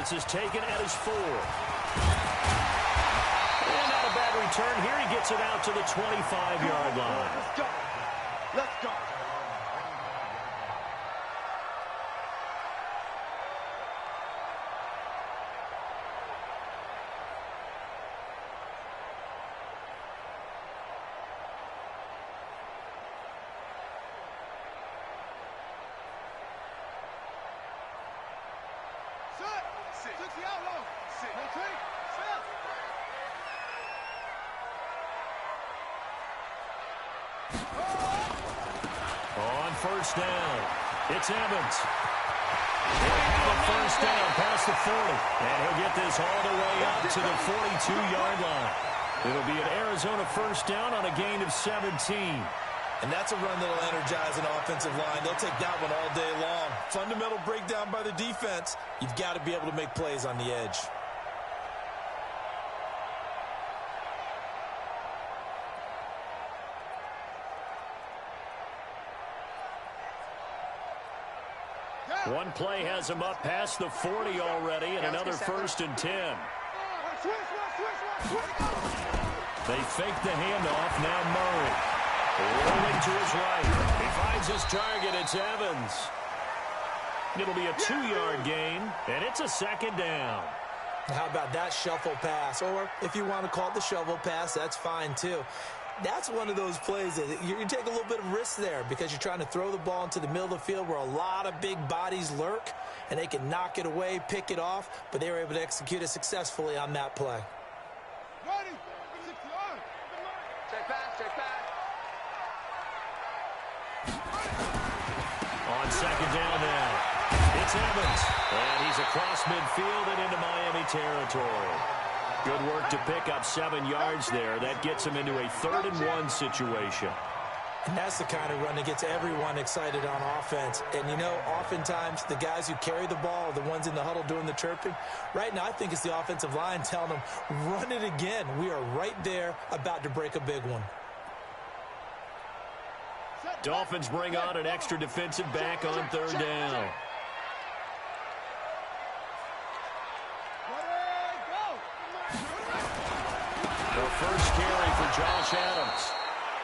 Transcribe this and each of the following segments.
This is taken at his 4. And not a bad return here. He gets it out to the 25-yard line. Let's go. Let's go. On first down, it's Evans. He'll have a first down past the 40. And he'll get this all the way up to the 42-yard line. It'll be an Arizona first down on a gain of 17. And that's a run that'll energize an offensive line. They'll take that one all day long. Fundamental breakdown by the defense. You've got to be able to make plays on the edge. One play has him up past the 40 already, and another first and 10. They fake the handoff. Now Murray. Rolling to his right. He finds his target. It's Evans. It'll be a 2-yard gain, and it's a second down. How about that shuffle pass? Or if you want to call it the shovel pass, that's fine too. That's one of those plays that you take a little bit of risk there because you're trying to throw the ball into the middle of the field where a lot of big bodies lurk, and they can knock it away, pick it off, but they were able to execute it successfully on that play. Check back, check back. On second down now, it's Evans. And he's across midfield and into Miami territory. Good work to pick up 7 yards there. That gets him into a 3rd-and-1 situation. And that's the kind of run that gets everyone excited on offense. And, you know, oftentimes the guys who carry the ball are the ones in the huddle doing the chirping. Right now, I think it's the offensive line telling them, run it again. We are right there about to break a big one. Dolphins bring on an extra defensive back on 3rd down. The first carry for Josh Adams.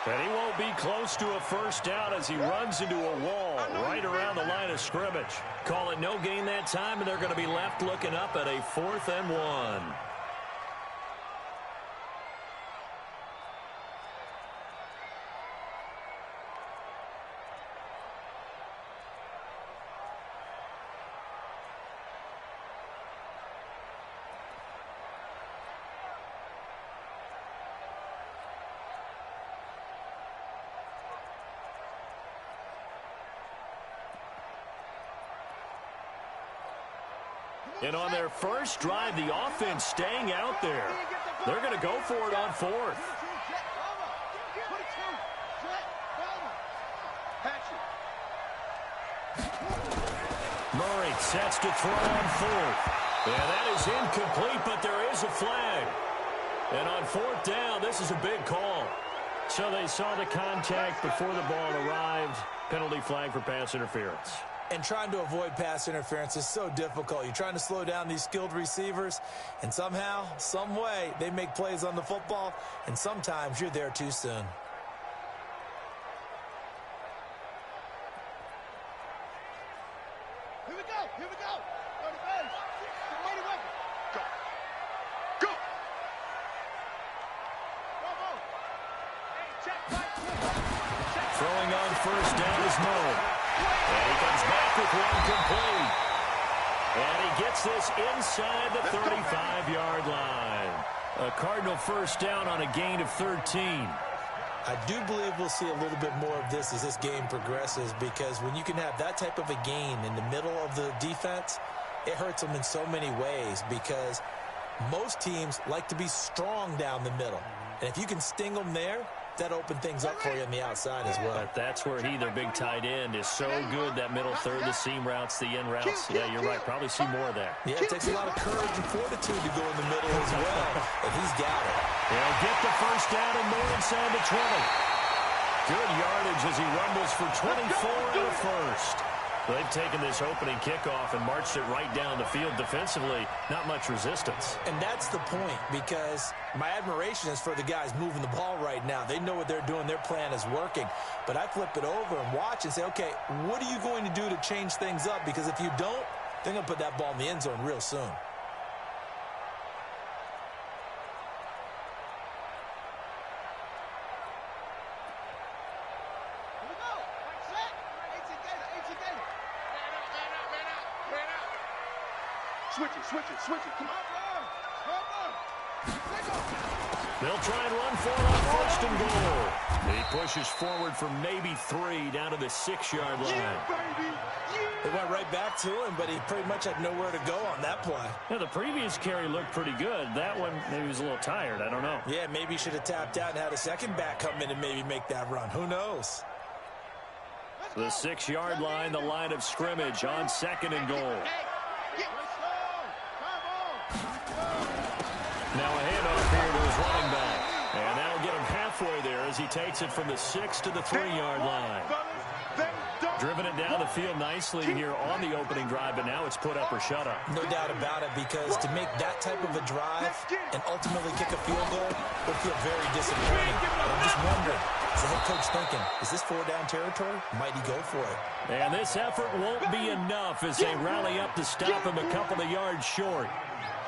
And he won't be close to a first down as he runs into a wall right around the line of scrimmage. Call it no gain that time, and they're going to be left looking up at a 4th and 1. And on their first drive, the offense staying out there. They're going to go for it on 4th. Murray sets to throw on 4th. And that is incomplete, but there is a flag. And on 4th down, this is a big call. So they saw the contact before the ball arrived. Penalty flag for pass interference. And trying to avoid pass interference is so difficult. You're trying to slow down these skilled receivers, and somehow, some way, they make plays on the football, and sometimes you're there too soon. Here we go, here we go. Go to base. Go. Go. Go. Hey, check right. Throwing on first down is Murray. And he comes back with one complete. And he gets this inside the 35-yard line. A Cardinal first down on a gain of 13. I do believe we'll see a little bit more of this as this game progresses, because when you can have that type of a gain in the middle of the defense, it hurts them in so many ways, because most teams like to be strong down the middle. And if you can sting them there, that opened things up for you on the outside as well. But that's where their big tight end, is so good. That middle third, the seam routes, the in routes. Yeah, you're right. Probably see more of that. Yeah, it takes a lot of courage and fortitude to go in the middle as well. And he's got it. He'll get the first down and more inside the 20. Good yardage as he rumbles for 24 and a first. They've taken this opening kickoff and marched it right down the field defensively. Not much resistance. And that's the point, because my admiration is for the guys moving the ball right now. They know what they're doing. Their plan is working. But I flip it over and watch and say, okay, what are you going to do to change things up? Because if you don't, they're going to put that ball in the end zone real soon. Switch it. Come on. They'll try and run for it on first and goal. He pushes forward for maybe 3 down to the 6-yard line. Yeah, baby. They went right back to him, but he pretty much had nowhere to go on that play. Yeah, the previous carry looked pretty good. That one, maybe he was a little tired. I don't know. Yeah, maybe he should have tapped out and had a second back come in and maybe make that run. Who knows? The 6-yard line, the line of scrimmage on second and goal. Now a handoff here to his running back. And that'll get him halfway there as he takes it from the 6 to the 3-yard line. Driven it down the field nicely here on the opening drive, but now it's put up or shut up. No doubt about it, because to make that type of a drive and ultimately kick a field goal would feel very disappointing. But I'm just wondering, is the head coach thinking, is this 4-down territory? Might he go for it? And this effort won't be enough as they rally up to stop him a couple of yards short.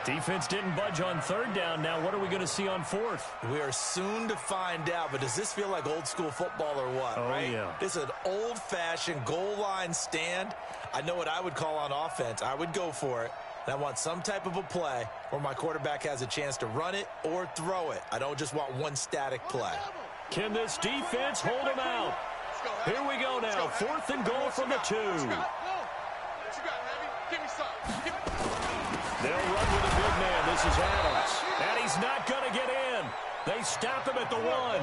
Defense didn't budge on 3rd down. Now what are we going to see on 4th? We are soon to find out, but does this feel like old school football or what, right? Yeah. This is an old-fashioned goal line stand. I know what I would call on offense. I would go for it. And I want some type of a play where my quarterback has a chance to run it or throw it. I don't just want one static play. Can this defense hold him out? Here we go now. 4th and goal from the 2. They'll run with a big man. This is Adams. And he's not going to get in. They stop him at the 1.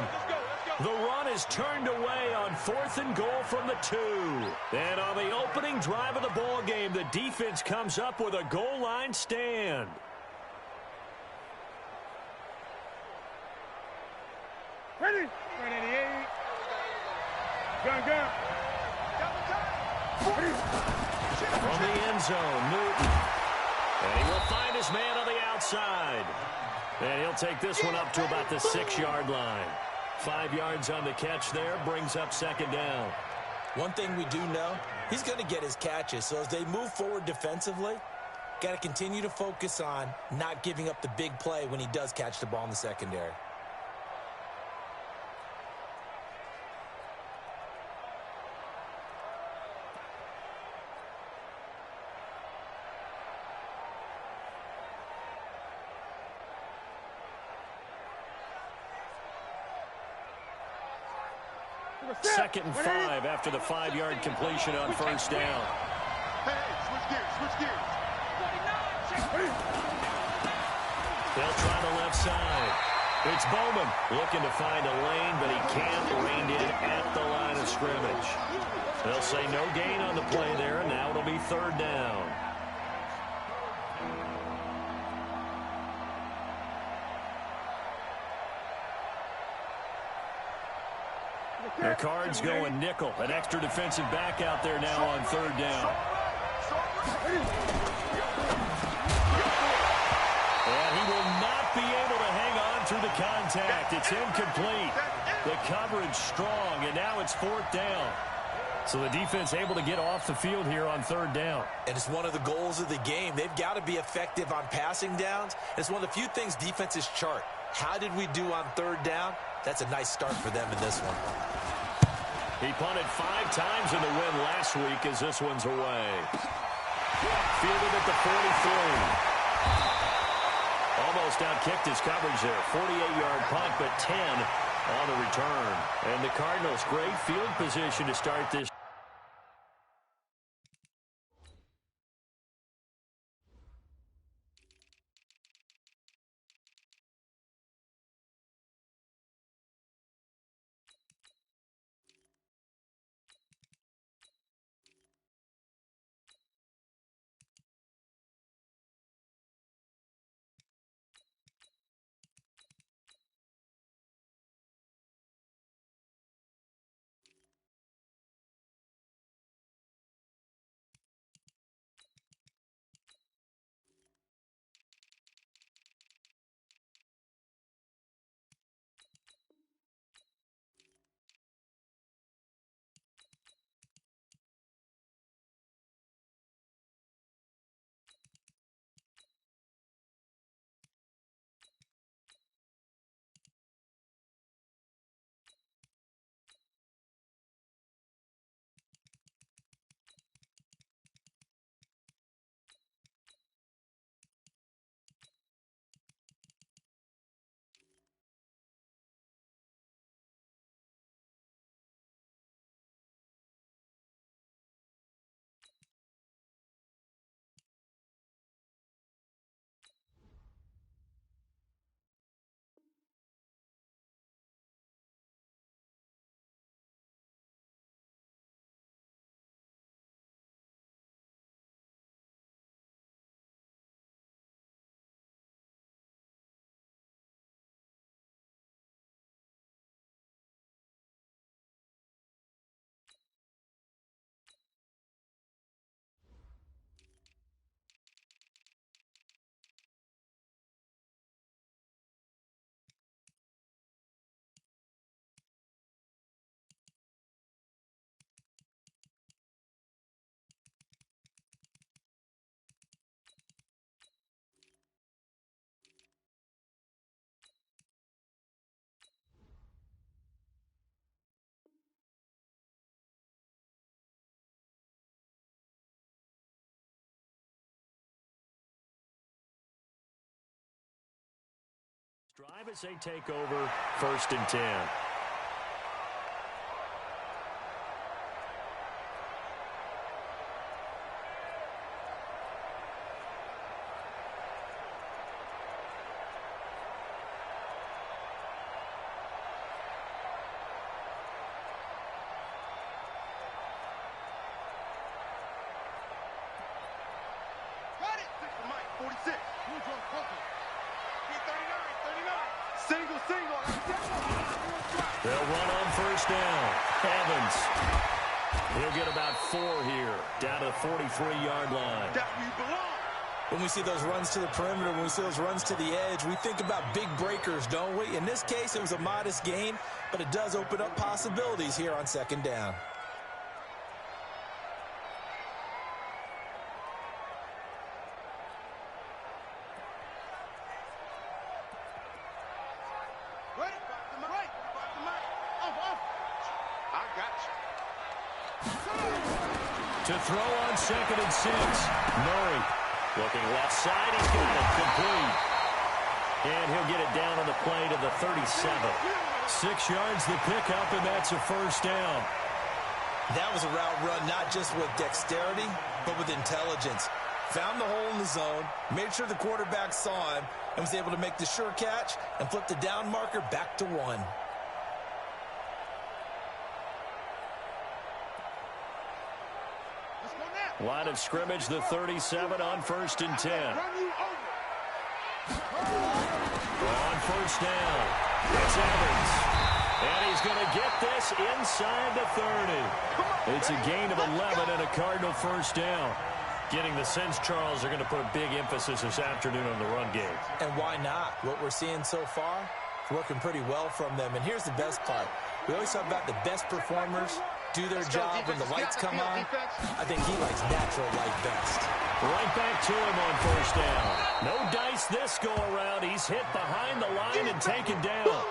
The run is turned away on 4th and goal from the 2. And on the opening drive of the ball game, the defense comes up with a goal line stand. Ready? 188. Gun. From the end zone, Newton. And he will find his man on the outside. And he'll take this one up to about the 6-yard line. 5 yards on the catch there, brings up 2nd down. One thing we do know, he's going to get his catches. So as they move forward defensively, got to continue to focus on not giving up the big play when he does catch the ball in the secondary. Second and 5 after the 5-yard completion on 1st down. Hey, switch gears. They'll try the left side. It's Bowman looking to find a lane, but he can't rein in at the line of scrimmage. They'll say no gain on the play there, and now it'll be 3rd down. The Cards going nickel. An extra defensive back out there now on 3rd down. And he will not be able to hang on through the contact. It's incomplete. The coverage strong, and now it's 4th down. So the defense able to get off the field here on 3rd down. And it's one of the goals of the game. They've got to be effective on passing downs. It's one of the few things defenses chart. How did we do on 3rd down? That's a nice start for them in this one. He punted 5 times in the win last week as this one's away. Fielded at the 43. Almost outkicked his coverage there. 48-yard punt, but 10 on the return. And the Cardinals, great field position to start this Drive as they take over 1st and 10. Got it. 46. Single. They'll run on 1st down. Evans. He'll get about 4 here, down to the 43-yard line. That's where you belong. When we see those runs to the perimeter, when we see those runs to the edge, we think about big breakers, don't we? In this case, it was a modest gain, but it does open up possibilities here on 2nd down. To throw on 2nd and 6. Murray looking left side. He's got it complete. And he'll get it down on the play to the 37. 6 yards the pickup, and that's a 1st down. That was a route run not just with dexterity, but with intelligence. Found the hole in the zone, made sure the quarterback saw him, and was able to make the sure catch and flip the down marker back to 1. Line of scrimmage, the 37 on 1st and 10. On 1st down, it's Evans. And he's going to get this inside the 30. It's a gain of 11 and a Cardinal 1st down. Getting the sense, Charles, they're going to put a big emphasis this afternoon on the run game. And why not? What we're seeing so far is working pretty well from them. And here's the best part. We always talk about the best performers do their job when the lights come on. I think he likes natural light best. Right back to him on 1st down. No dice this go around. He's hit behind the line and taken down.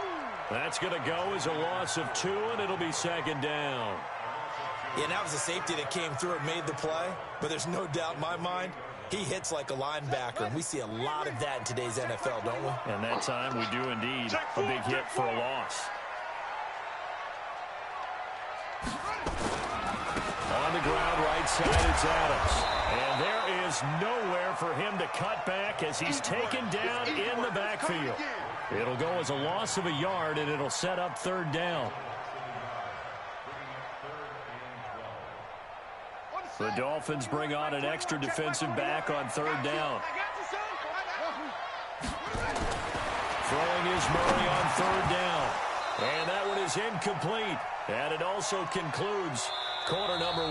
That's going to go as a loss of 2, and it'll be 2nd down. Yeah, and that was a safety that came through and made the play. But there's no doubt in my mind, he hits like a linebacker. And we see a lot of that in today's NFL, don't we? And that time we do indeed a big hit for a loss. On the ground, right side, it's Adams. And there is nowhere for him to cut back as he's taken down in the backfield. It'll go as a loss of a yard, and it'll set up 3rd down. The Dolphins bring on an extra defensive back on 3rd down. Throwing is Murray on 3rd down. And that one is incomplete. And it also concludes quarter number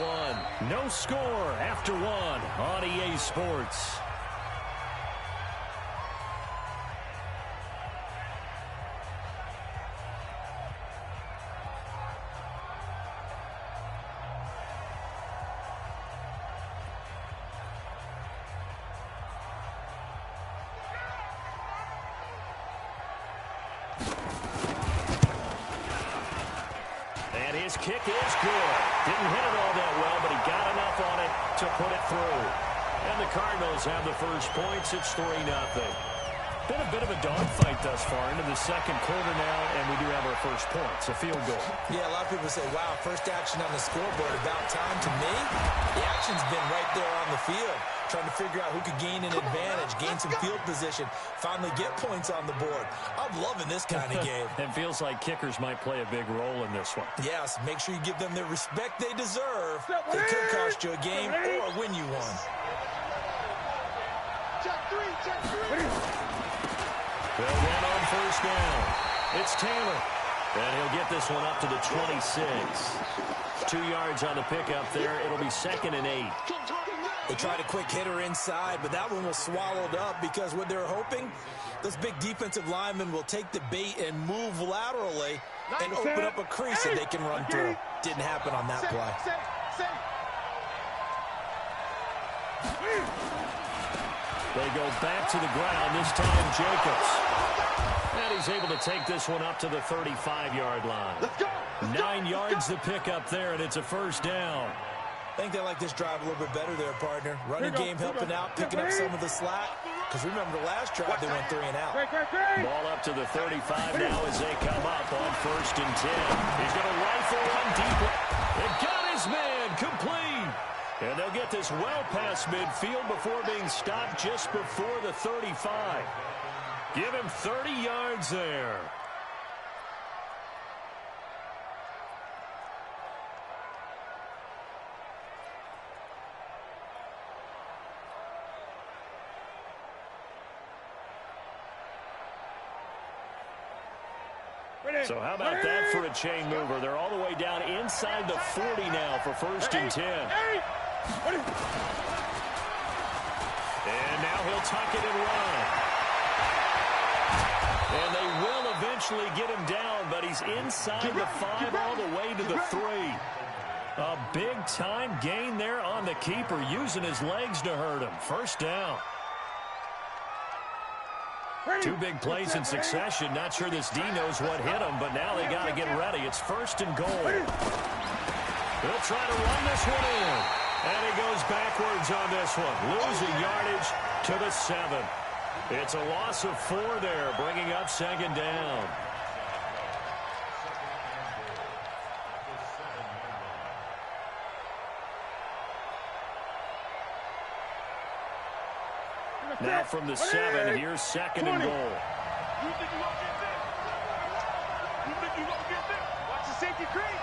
1. No score after 1 on EA Sports. His kick is good. Didn't hit it all that well, but he got enough on it to put it through. And the Cardinals have the first points. It's 3-0. Been a bit of a dogfight thus far into the 2nd quarter now, and we do have our first points, a field goal. Yeah, a lot of people say, wow, first action on the scoreboard, about time. To me, the action's been right there on the field, trying to figure out who could gain an advantage, gain some field position, finally get points on the board. I'm loving this kind of game. It feels like kickers might play a big role in this one. Yes, make sure you give them the respect they deserve. They could cost you a game or win you one. Check 3. They'll run on 1st down. It's Taylor. And he'll get this one up to the 26. 2 yards on the pickup there. It'll be 2nd and 8. They tried a quick hitter inside, but that one was swallowed up because what they're hoping, those big defensive linemen will take the bait and move laterally and open up a crease that they can run through. Didn't happen on that play. They go back to the ground, this time Jacobs. And he's able to take this one up to the 35-yard line. 9 yards the pickup there, and it's a 1st down. I think they like this drive a little bit better there, partner. Running game helping out, picking up some of the slack. Because remember, the last drive, they went 3 and out. Ball up to the 35 now as they come up on 1st and 10. He's going to rifle one deep. It got his man complete. And they'll get this well past midfield before being stopped just before the 35. Give him 30 yards there. So how about that for a chain mover? They're all the way down inside the 40 now for 1st and 10. And now he'll tuck it and run. And they will eventually get him down, but he's inside the 5 all the way to the 3. A big-time gain there on the keeper, using his legs to hurt him. 1st down. 2 big plays in succession. Not sure this D knows what hit him, but now they got to get ready. It's 1st and goal. They'll try to run this one in. And he goes backwards on this one. Losing yardage to the 7. It's a loss of 4 there, bringing up 2nd down. Now from the 7, here's 2nd and goal. You think you won't get this? You think you won't get this? Watch the safety creep.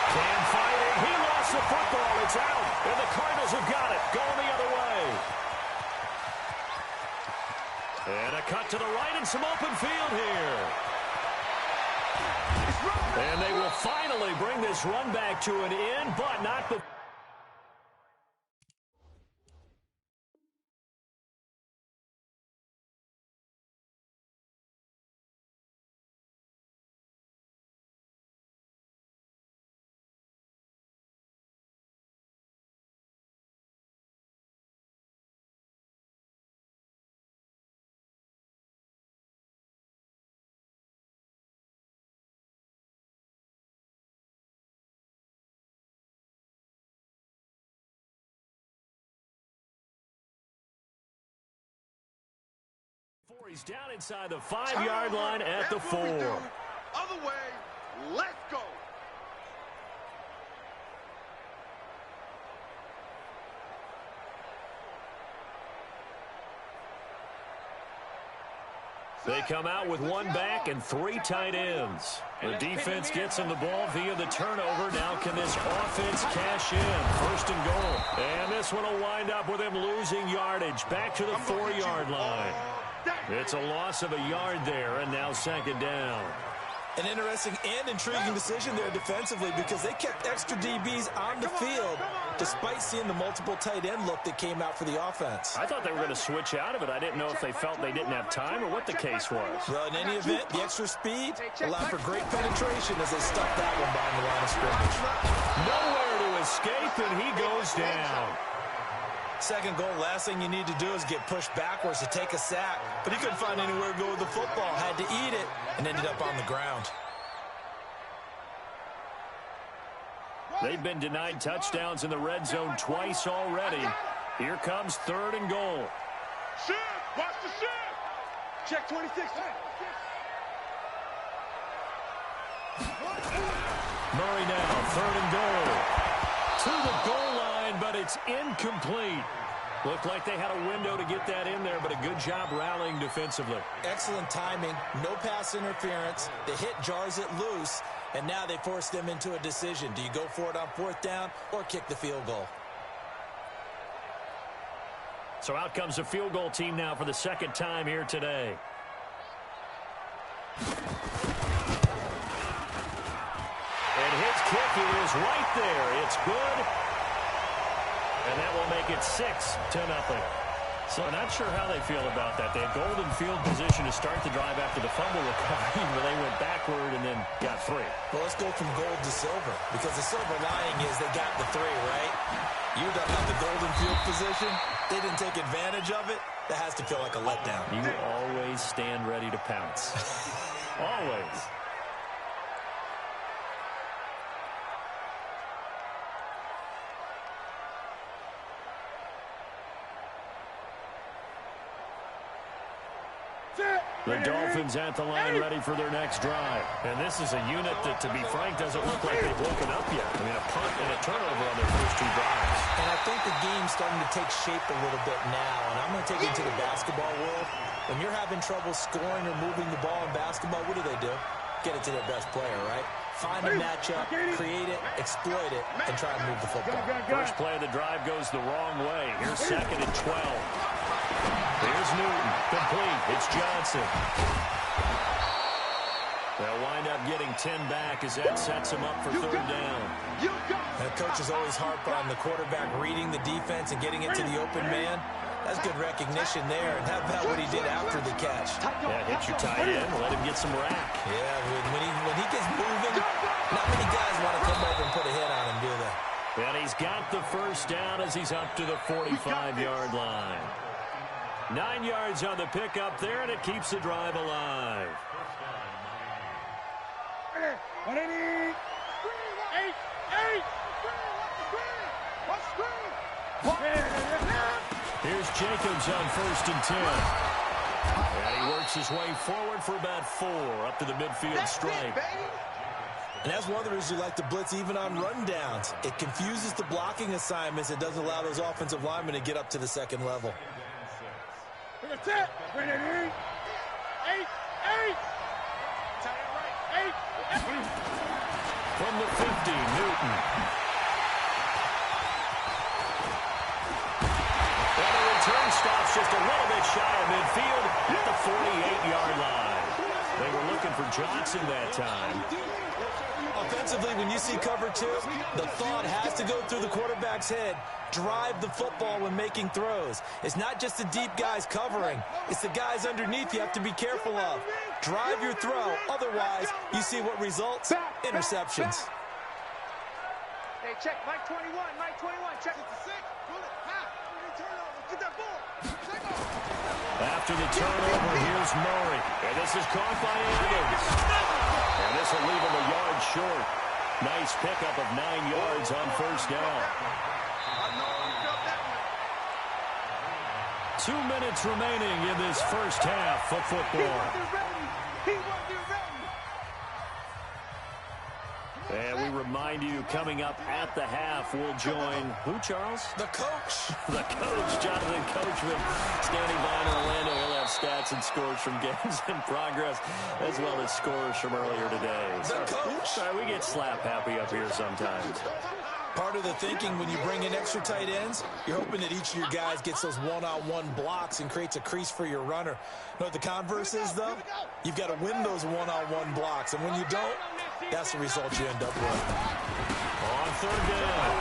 Cam fighting. He lost the football. It's out. And the Cardinals have got it. Going the other way. And a cut to the right and some open field here. And they will finally bring this run back to an end, but not the... He's down inside the 5-yard line at the 4. Other way, let's go. They come out with 1 back and 3 tight ends. The defense gets him the ball via the turnover. Now can this offense cash in? 1st and goal. And this one will wind up with him losing yardage. Back to the 4-yard line. It's a loss of a yard there, and now 2nd down. An interesting and intriguing decision there defensively because they kept extra DBs on the field despite seeing the multiple tight end look that came out for the offense. I thought they were going to switch out of it. I didn't know if they felt they didn't have time or what the case was. Well, in any event, the extra speed allowed for great penetration as they stuck that one behind the line of scrimmage. Nowhere to escape, and he goes down. 2nd goal, last thing you need to do is get pushed backwards to take a sack. But he couldn't find anywhere to go with the football. Had to eat it and ended up on the ground. They've been denied touchdowns in the red zone twice already. Here comes 3rd and goal. Shift! Watch the shift! Check 26. Murray now, 3rd and goal. To the goal line, but it's incomplete. Looked like they had a window to get that in there, but a good job rallying defensively. Excellent timing, no pass interference. The hit jars it loose, and now they force them into a decision. Do you go for it on 4th down or kick the field goal? So out comes the field goal team now for the 2nd time here today. And his kick is right there. It's good. And that will make it 6-0. So not sure how they feel about that. They had golden field position to start the drive after the fumble recovery, where they went backward and then got 3. Well, let's go from gold to silver, because the silver lining is they got the 3, right? You don't have the golden field position. They didn't take advantage of it. That has to feel like a letdown. You always stand ready to pounce. Always. The Dolphins at the line ready for their next drive. And this is a unit that, to be frank, doesn't look like they've woken up yet. I mean, a punt and a turnover on their first 2 drives. And I think the game's starting to take shape a little bit now. And I'm going to take it to the basketball world. When you're having trouble scoring or moving the ball in basketball, what do? Get it to their best player, right? Find a matchup, create it, exploit it, and try to move the football. First play of the drive goes the wrong way. Here's 2nd and 12. Here's Newton. Complete. It's Johnson. They'll wind up getting 10 back as that sets him up for 3rd down. The coaches always harp on the quarterback reading the defense and getting it to the open man. That's good recognition there. And how about what he did after the catch? Yeah, hit your tight end, let him get some rack. Yeah, when he gets moving, not many guys want to come over and put a hit on him, do they? And he's got the first down as he's up to the 45-yard line. 9 yards on the pickup there, and it keeps the drive alive. Here's Jacobs on 1st and 10. And he works his way forward for about 4 up to the midfield stripe. And that's one of the reasons you like to blitz even on rundowns. It confuses the blocking assignments. It doesn't allow those offensive linemen to get up to the 2nd level. From the 50, Newton. And the return stops just a little bit shy of midfield at the 48-yard line. They were looking for Johnson that time. Offensively, when you see cover 2, the thought has to go through the quarterback's head. Drive the football when making throws. It's not just the deep guys covering. It's the guys underneath you have to be careful of. Drive your throw. Otherwise, you see what results? Interceptions. Hey, check. Mike 21. Mike 21. Check it to 6. Pull it. Half. Get that ball. Take off. After the turnover, here's Murray. And this is caught by Evans. And this will leave him a yard short. Nice pickup of 9 yards on 1st down. 2 minutes remaining in this first half of football. And we remind you, coming up at the half, we'll join who, Charles? The coach. The coach, Jonathan Coachman, standing by in Orlando. He'll have stats and scores from games in progress, as well as scores from earlier today. The coach. We get slap happy up here sometimes. Part of the thinking when you bring in extra tight ends, you're hoping that each of your guys gets those one-on-one blocks and creates a crease for your runner. You know what the converse is, though? You've got to win those one-on-one blocks, and when you don't, that's the result you end up with. On 3rd down,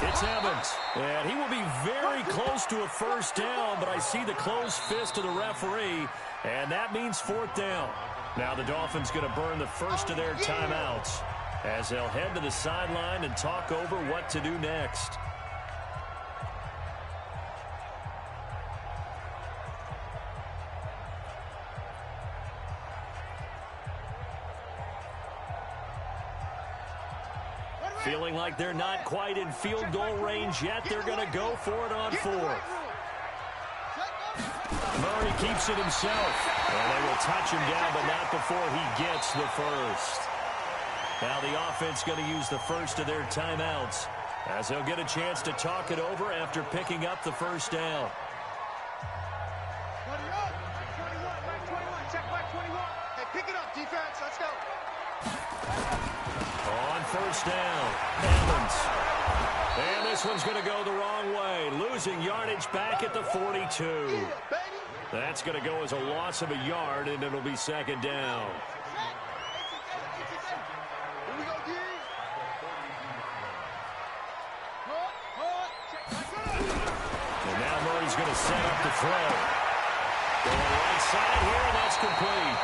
it's Evans. And he will be very close to a first down, but I see the closed fist of the referee, and that means 4th down. Now the Dolphins going to burn the first of their timeouts as they'll head to the sideline and talk over what to do next. Feeling like they're not quite in field goal range yet, they're going to go for it on 4th. Murray keeps it himself. And they will touch him down, but not before he gets the first. Now the offense going to use the first of their timeouts as they'll get a chance to talk it over after picking up the first down. 21. Check Mike 21. Hey, pick it up, defense. Let's go. On first down, Evans. And this one's going to go the wrong way, losing yardage back at the 42. That's going to go as a loss of a yard, and it'll be 2nd down. And now Murray's going to set up the throw. Going right side here, and that's complete.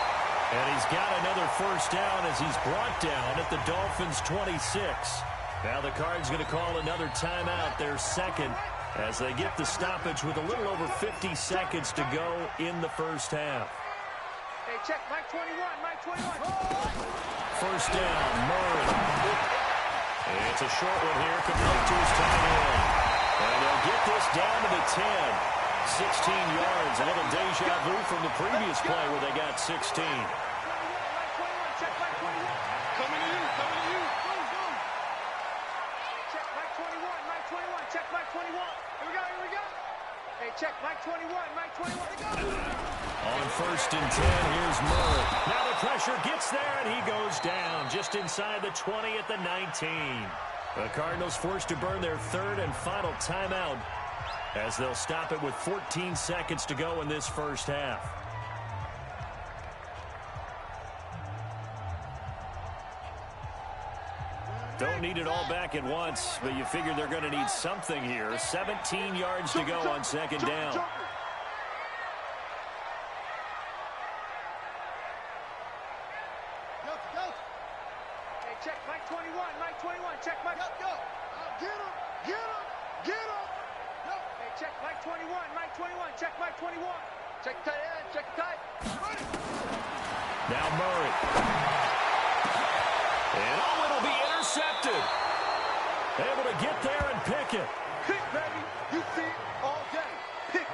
And he's got another first down as he's brought down at the Dolphins' 26. Now the Cards going to call another timeout, their second, as they get the stoppage with a little over 50 seconds to go in the first half. Hey, check Mike 21. Mike 21. First down, Murray. It's a short one here, complete to his tight end. And they'll get this down to the 10. 16 yards. A little deja vu from the previous play where they got 16. Check Mike 21. Coming to you. Go. Check Mike 21. Check Mike 21. Here we go. Hey, check Mike 21. On 1st and 10, here's Murray. Now the pressure gets there, and he goes down just inside the 20 at the 19. The Cardinals forced to burn their 3rd and final timeout as they'll stop it with 14 seconds to go in this first half. Don't need it all back at once, but you figure they're going to need something here. 17 yards to go on 2nd down. Hey, check Mike 21. Check Mike. Go. Get him. Hey, check Mike 21. Check Mike 21. Check tight end. Check tight. Now Murray. And it'll be intercepted. Able to get there and pick it. Pick, baby. You see it all day. Pick.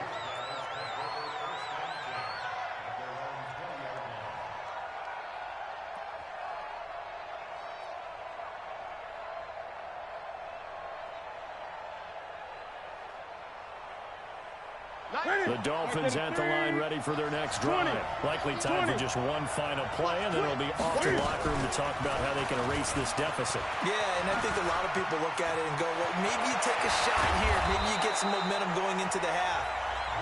The Dolphins at the line ready for their next drive. Likely time for just one final play, and then it'll be off to the locker room to talk about how they can erase this deficit. Yeah, and I think a lot of people look at it and go, well, maybe you take a shot here. Maybe you get some momentum going into the half.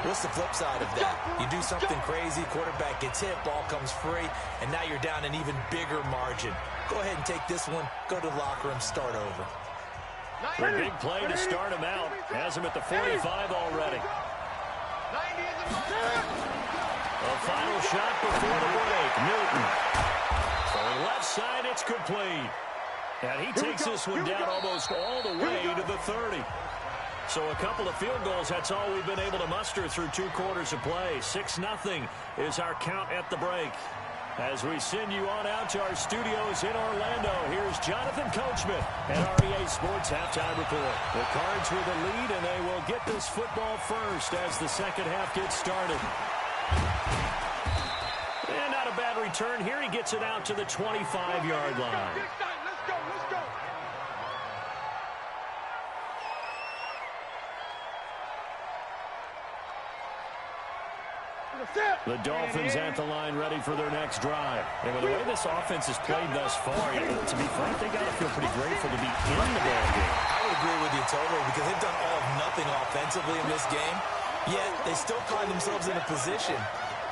What's the flip side of that? You do something crazy, quarterback gets hit, ball comes free, and now you're down an even bigger margin. Go ahead and take this one, go to the locker room, start over. A big play to start him out. Has him at the 45 already. A final shot before the break. Newton. On the left side, it's complete. And he takes this one down almost all the way to the 30. So a couple of field goals, that's all we've been able to muster through 2 quarters of play. 6-0 is our count at the break. As we send you on out to our studios in Orlando, here's Jonathan Coachman at REA Sports Halftime Report. The Cards with the lead, and they will get this football first as the second half gets started. And not a bad return here. He gets it out to the 25-yard line. Let's go. The Dolphins at the line ready for their next drive. And with the way this offense has played thus far, to be frank, they got to feel pretty grateful to be in the ball game. I would agree with you totally because they've done all of nothing offensively in this game, yet they still find themselves in a position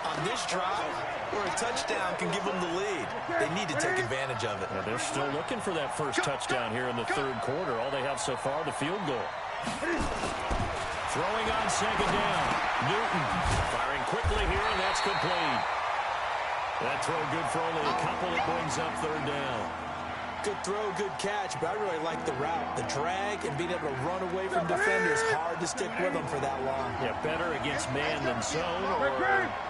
on this drive where a touchdown can give them the lead. They need to take advantage of it. Yeah, they're still looking for that first touchdown here in the 3rd quarter. All they have so far, the field goal. Throwing on 2nd down. Newton firing quickly here, and that's complete. That throw good for only a couple. It brings up 3rd down. Good throw, good catch, but I really like the route. The drag and being able to run away from defenders, hard to stick with them for that long. Yeah, better against man than zone, or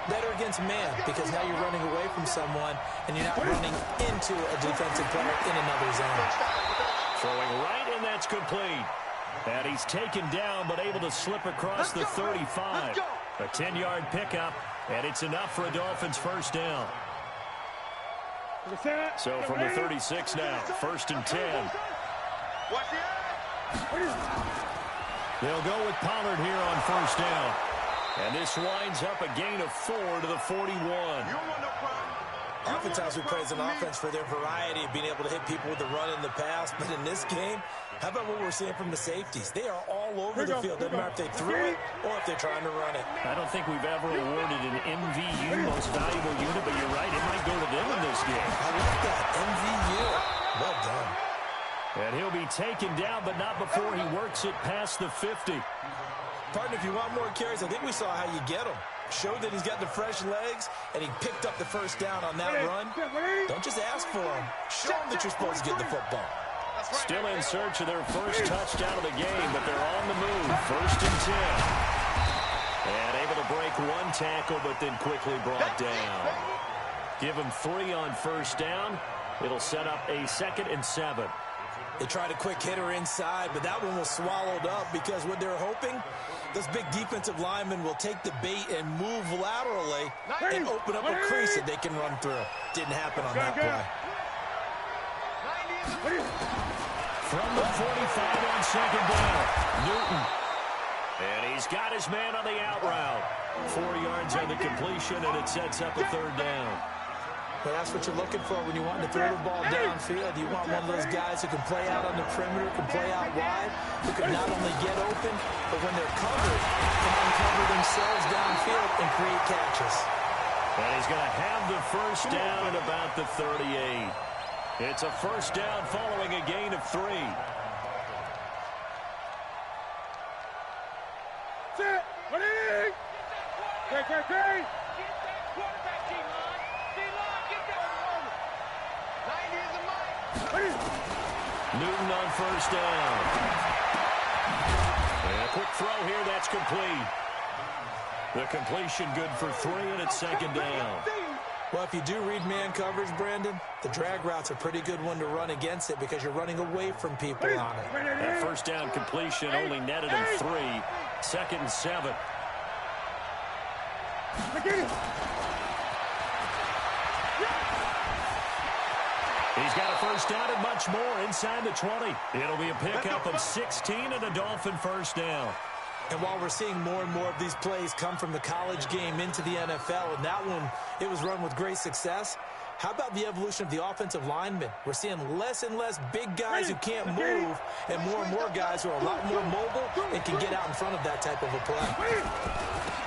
better against man because now you're running away from someone and you're not running into a defensive player in another zone. Throwing right, and that's complete. And he's taken down, but able to slip across the 35. A 10-yard pickup, and it's enough for a Dolphins first down. So from the 36 now, 1st and 10. They'll go with Pollard here on 1st down. And this winds up a gain of 4 to the 41. Oftentimes we praise an offense for their variety of being able to hit people with the run in the pass, but in this game, how about what we're seeing from the safeties? They are all over the field. Doesn't matter if they threw it or if they're trying to run it. I don't think we've ever awarded an MVU, most valuable unit, but you're right, it might go to them in this game. I like that, MVU. Well done. And he'll be taken down, but not before he works it past the 50. Partner, if you want more carries, I think we saw how you get them. Showed that he's got the fresh legs, and he picked up the first down on that run. Don't just ask for him. Show him that you're supposed to get the football. Still in search of their first touchdown of the game, but they're on the move. 1st and 10. And able to break one tackle, but then quickly brought down. Give him 3 on 1st down. It'll set up a 2nd and 7. They tried a quick hitter inside, but that one was swallowed up because what they're hoping, this big defensive lineman will take the bait and move laterally and open up a crease that they can run through. Didn't happen on that play. From the 45 on second down, Newton. And he's got his man on the out route. 4 yards on the completion, and it sets up a third down. But that's what you're looking for when you want to throw the ball downfield. You want one of those guys who can play out on the perimeter, can play out wide, who can not only get open, but when they're covered, can uncover themselves downfield and create catches. And he's going to have the first down at about the 38. It's a first down following a gain of 3. Set. Ready? Hey. Newton on first down. And a quick throw here, that's complete. The completion good for 3, and it's second down. Well, if you do read man coverage, Brandon, the drag route's a pretty good one to run against it because you're running away from people on it. That first down completion only netted him 3. Second and 7. He's got a first down and much more inside the 20. It'll be a pickup of 16 and a Dolphin first down. And while we're seeing more and more of these plays come from the college game into the NFL, and that one, it was run with great success, how about the evolution of the offensive linemen? We're seeing less and less big guys who can't move and more guys who are a lot more mobile and can get out in front of that type of a play.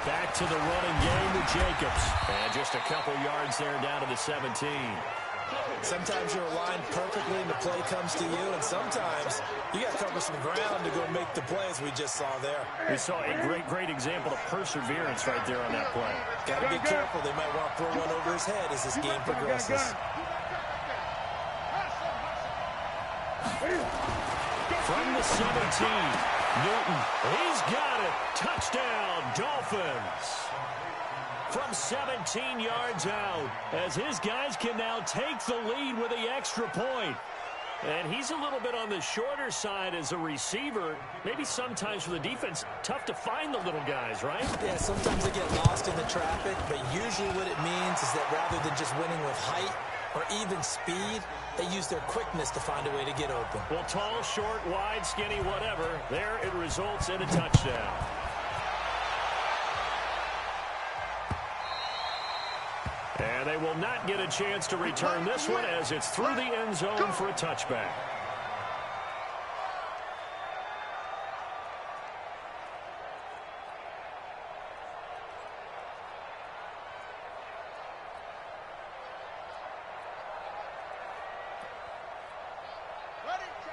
Back to the running game with Jacobs. And just a couple yards there down to the 17. Sometimes you're aligned perfectly and the play comes to you, and sometimes you got to cover some ground to go make the play, as we just saw there. We saw a great example of perseverance right there on that play. Got to be careful. They might want to throw one over his head as this game progresses. From the 17, Newton, he's got it. Touchdown, Dolphins. From 17 yards out, as his guys can now take the lead with the extra point. And he's a little bit on the shorter side as a receiver. Maybe sometimes for the defense, tough to find the little guys, right? Yeah, sometimes they get lost in the traffic, but usually what it means is that rather than just winning with height or even speed, they use their quickness to find a way to get open. Well, tall, short, wide, skinny, whatever, there it results in a touchdown. And they will not get a chance to return this one as it's through the end zone for a touchback.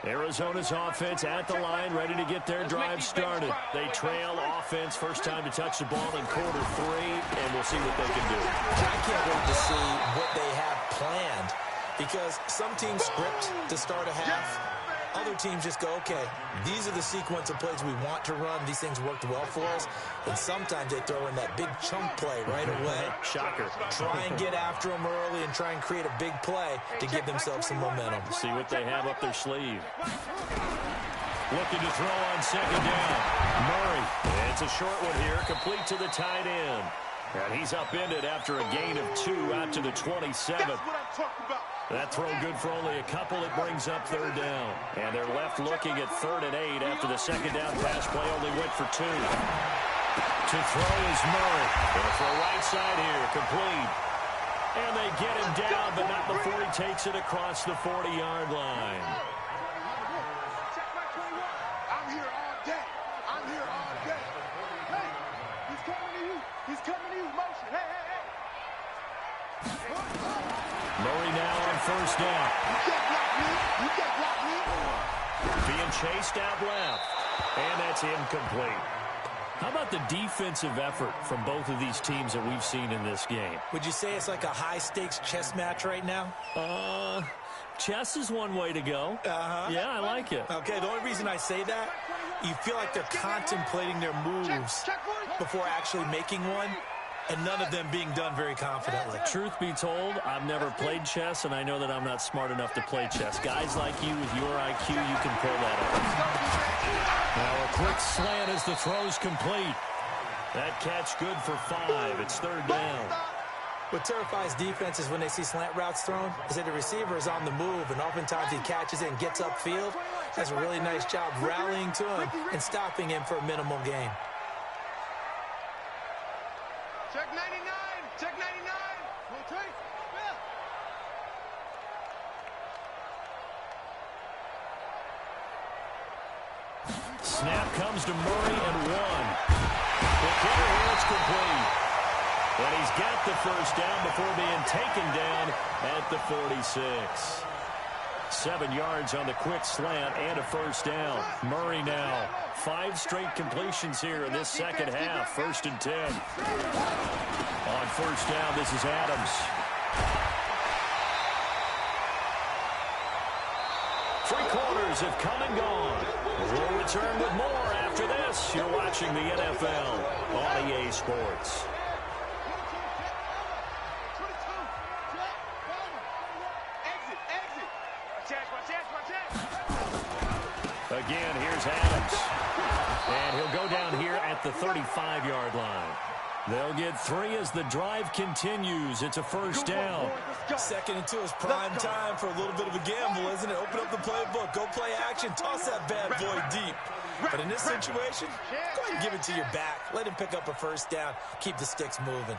Arizona's offense at the line, ready to get their drive started. They trail offense, first time to touch the ball in quarter 3, and we'll see what they can do. I can't wait to see what they have planned, because some teams script to start a half. Other teams just go, okay, these are the sequence of plays we want to run. These things worked well for us. And sometimes they throw in that big chunk play right away. Shocker. Try and get after them early and try and create a big play to give themselves some momentum. See what they have up their sleeve. Looking to throw on second down. Murray. It's a short one here, complete to the tight end. And he's upended after a gain of 2 out to the 27. That's what I'm talking about. That throw good for only a couple. It brings up third down. And they're left looking at 3rd and 8 after the second down pass play only went for 2. To throw is Murray. Going for a right side here, complete. And they get him down, but not before he takes it across the 40-yard line. Check my 21. I'm here all day. I'm here all day. Hey, he's coming to you. He's coming to you. Motion. Hey. Murray now on first down. You can't block me. Being chased out left. And that's incomplete. How about the defensive effort from both of these teams that we've seen in this game? Would you say it's like a high-stakes chess match right now? Chess is one way to go. Yeah, I like it. Okay, the only reason I say that, you feel like they're contemplating their moves before actually making one. and none of them being done very confidently. Truth be told, I've never played chess, and I know that I'm not smart enough to play chess. Guys like you with your IQ, you can pull that off. Now a quick slant as the throw's complete. That catch good for 5. It's 3rd down. What terrifies defenses when they see slant routes thrown is that the receiver is on the move, and oftentimes he catches it and gets upfield. Does a really nice job rallying to him and stopping him for a minimal gain. Check 99. Check 99. Rotate. Snap comes to Murray and 1. The kicker here, it's complete. And he's got the first down before being taken down at the 46. 7 yards on the quick slant and a first down. Murray now 5 straight completions here in this second half. 1st and 10. On first down, this is Adams. 3 quarters have come and gone. We'll return with more after this. You're watching the NFL on EA Sports. Again, here's Adams. And he'll go down here at the 35-yard line. They'll get 3 as the drive continues. It's a first down. 2nd and 2 is prime time for a little bit of a gamble, isn't it? Open up the playbook, go play action, toss that bad boy deep. But in this situation, go ahead and give it to your back. Let him pick up a first down. Keep the sticks moving.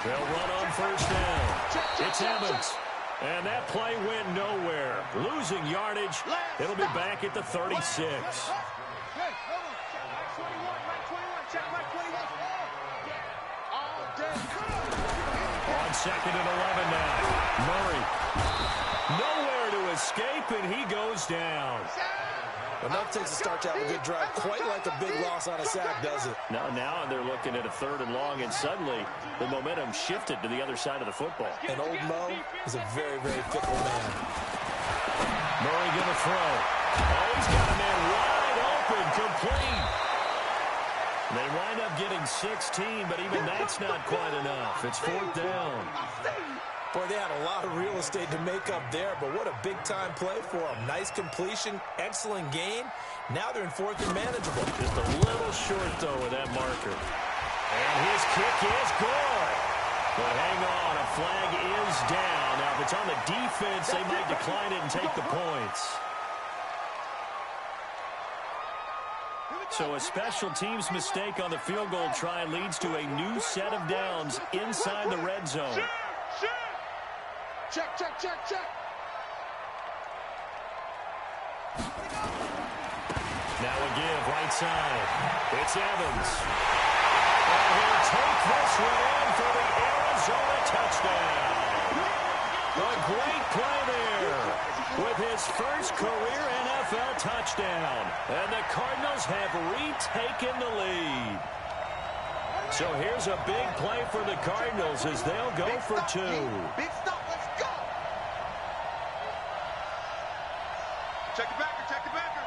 They'll run on first down. It's Evans. And that play went nowhere. Losing yardage. It'll be back at the 36. On 2nd and 11 now. Murray. Nowhere to escape, and he goes down. Enough takes to start to have a good drive. Quite like a big loss on a sack, does it? Now they're looking at a 3rd and long, and suddenly the momentum shifted to the other side of the football. And old Mo is a very, very fickle man. Murray going to throw. Oh, he's got a man wide open, complete. They wind up getting 16, but even that's not quite enough. It's 4th down. Boy, they had a lot of real estate to make up there, but what a big-time play for them. Nice completion, excellent gain. Now they're in 4th and manageable. Just a little short, though, with that marker. And his kick is good. But hang on, a flag is down. Now, if it's on the defense, they might decline it and take the points. So a special teams mistake on the field goal try leads to a new set of downs inside the red zone. Check, check, check, check. Now a give, right side. It's Evans. And he'll take this one in for the Arizona touchdown. A great play there with his first career NFL touchdown. And the Cardinals have retaken the lead. So here's a big play for the Cardinals as they'll go for 2. Big stop, let's go. Check the backer, check the backer.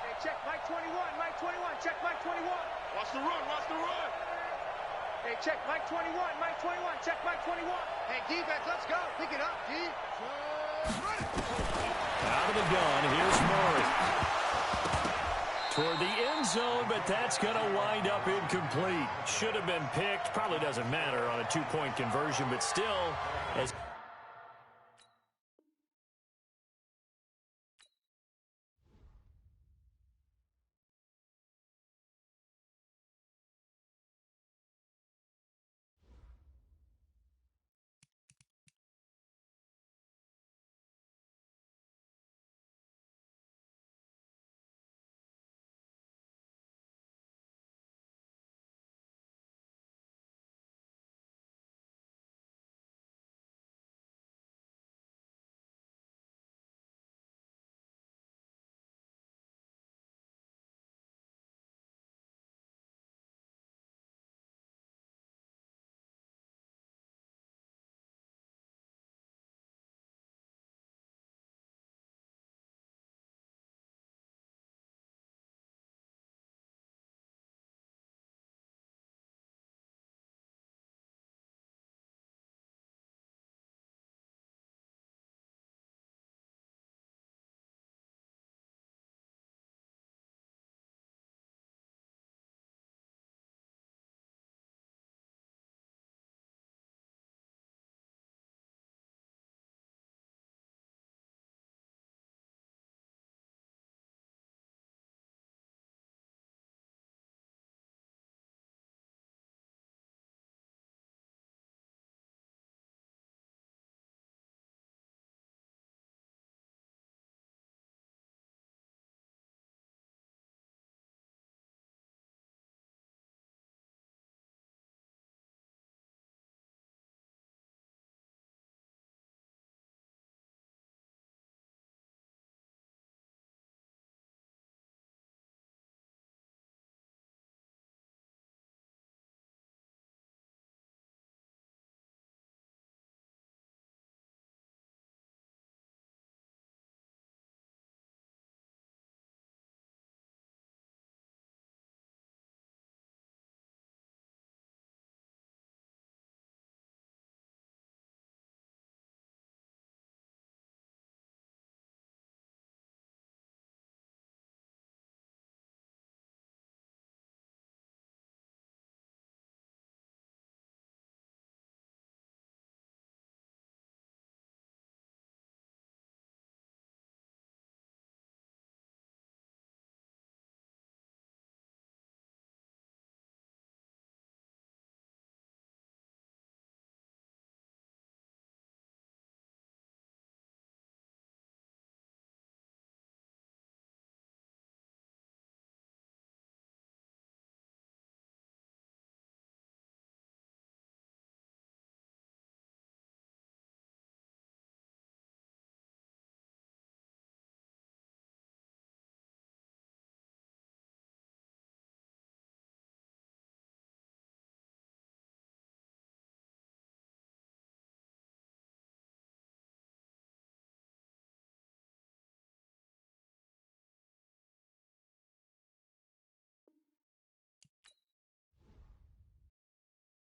Hey, check Mike 21, Mike 21, check Mike 21. Watch the run, watch the run. Hey, check Mike 21, Mike 21, check Mike 21. Hey, defense, let's go. Pick it up, D. Out of the gun, here's Murray. Toward the end zone, but that's going to wind up incomplete. Should have been picked. Probably doesn't matter on a 2-point conversion, but still, as